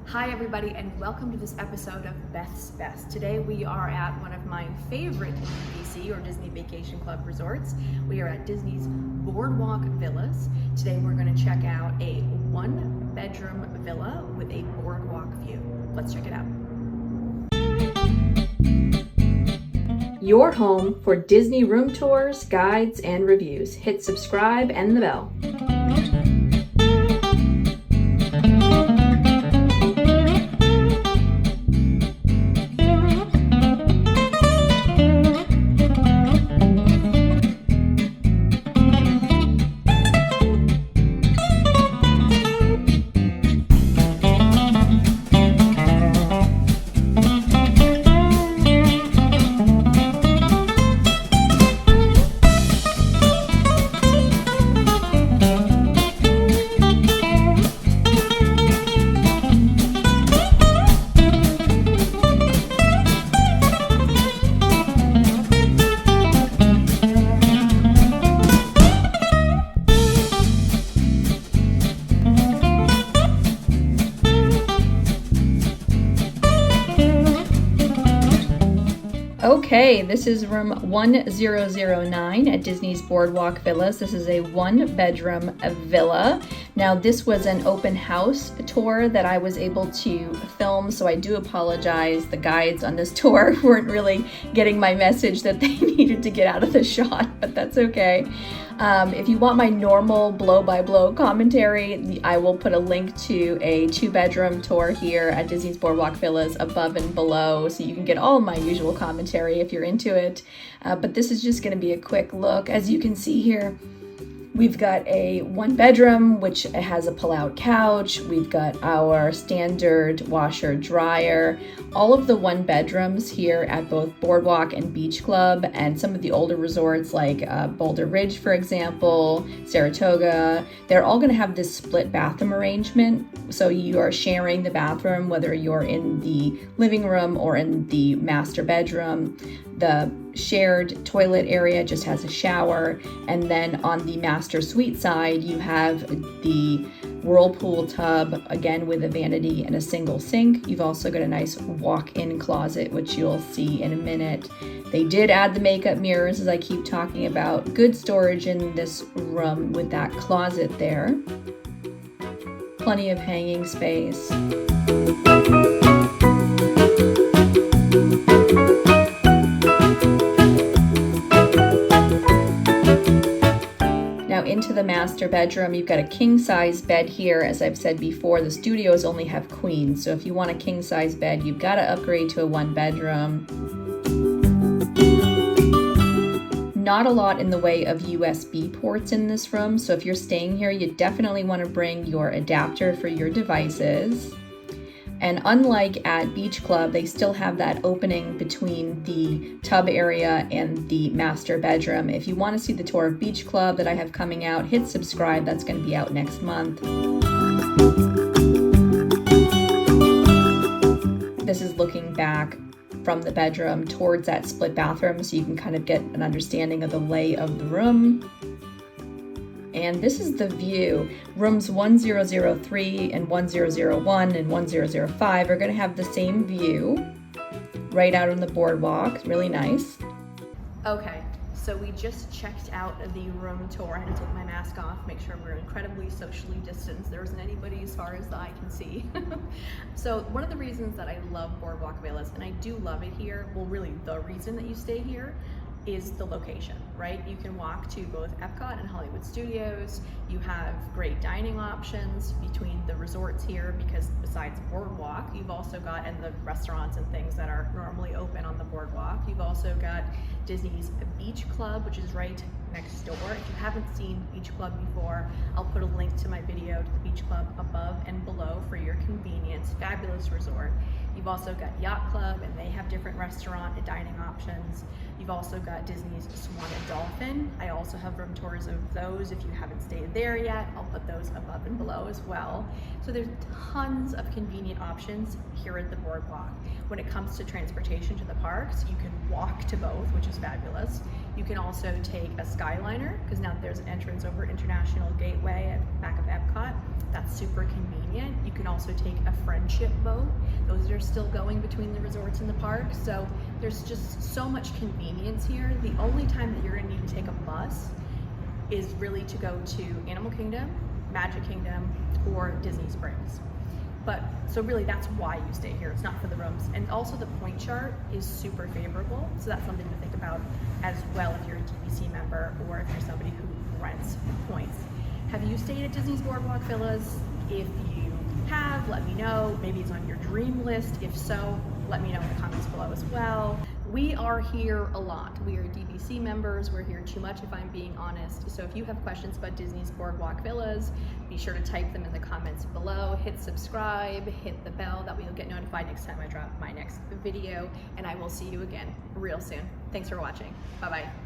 Hi everybody, and welcome to this episode of Beth's Best. Today we are at one of my favorite DVC or Disney Vacation Club resorts. We are at Disney's Boardwalk Villas. Today we're going to check out a one-bedroom villa with a boardwalk view. Let's check it out. Your home for Disney room tours, guides, and reviews. Hit subscribe and the bell. Okay, this is room 1009 at Disney's Boardwalk Villas. This is a one-bedroom villa. Now, this was an open house tour that I was able to film, so I do apologize. The guides on this tour weren't really getting my message that they needed to get out of the shot, but that's okay. If you want my normal blow-by-blow commentary, I will put a link to a two-bedroom tour here at Disney's Boardwalk Villas above and below, so you can get all my usual commentary if you're into it. But this is just going to be a quick look. As you can see here, we've got a one bedroom, which has a pull-out couch. We've got our standard washer dryer. All of the one bedrooms here at both Boardwalk and Beach Club and some of the older resorts like Boulder Ridge, for example, Saratoga, they're all gonna have this split bathroom arrangement. So you are sharing the bathroom, whether you're in the living room or in the master bedroom. The shared toilet area just has a shower, and then on the master suite side you have the whirlpool tub, again with a vanity and a single sink. You've also got a nice walk-in closet, which you'll see in a minute. They did add the makeup mirrors, as I keep talking about. Good storage in this room with that closet there. Plenty of hanging space. Now into the master bedroom, you've got a king-size bed here. As I've said before, the studios only have queens, so if you want a king-size bed, you've got to upgrade to a one-bedroom. Not a lot in the way of USB ports in this room, so if you're staying here, you definitely want to bring your adapter for your devices. And unlike at Beach Club, they still have that opening between the tub area and the master bedroom. If you want to see the tour of Beach Club that I have coming out, hit subscribe. That's going to be out next month. This is looking back from the bedroom towards that split bathroom, so you can kind of get an understanding of the lay of the room. And this is the view. Rooms 1003 and 1001 and 1005 are going to have the same view right out on the boardwalk. Really nice. Okay, so we just checked out the room tour. I had to take my mask off, make sure we're incredibly socially distanced. There isn't anybody as far as the eye can see. So one of the reasons that I love Boardwalk Villas, and I do love it here, well really the reason that you stay here, is the location, right? You can walk to both Epcot and Hollywood Studios. You have great dining options between the resorts here, because besides Boardwalk, you've also got, and the restaurants and things that are normally open on the Boardwalk, you've also got Disney's Beach Club, which is right next door. If you haven't seen Beach Club before, I'll put a link to my video to the Beach Club above and below for your convenience. Fabulous resort. You've also got Yacht Club, and they have different restaurant and dining options. You've also got Disney's Swan and Dolphin. I also have room tours of those. If you haven't stayed there yet, I'll put those above and below as well. So there's tons of convenient options here at the Boardwalk. When it comes to transportation to the parks, you can walk to both, which is fabulous. You can also take a Skyliner, because now there's an entrance over International Gateway at the back of Epcot. That's super convenient. convenient. You can also take a friendship boat. Those are still going between the resorts and the park. So there's just so much convenience here. The only time that you're gonna need to take a bus is really to go to Animal Kingdom, Magic Kingdom, or Disney Springs. But so really that's why you stay here. It's not for the rooms. And also the point chart is super favorable. So that's something to think about as well if you're a DVC member or if you're somebody who rents points. Have you stayed at Disney's Boardwalk Villas? If you have, let me know. Maybe it's on your dream list. If so, let me know in the comments below as well. We are here a lot. We are DVC members. We're here too much if I'm being honest. So if you have questions about Disney's Boardwalk Villas, be sure to type them in the comments below. Hit subscribe, hit the bell, that way you'll get notified next time I drop my next video, and I will see you again real soon. Thanks for watching. Bye-bye.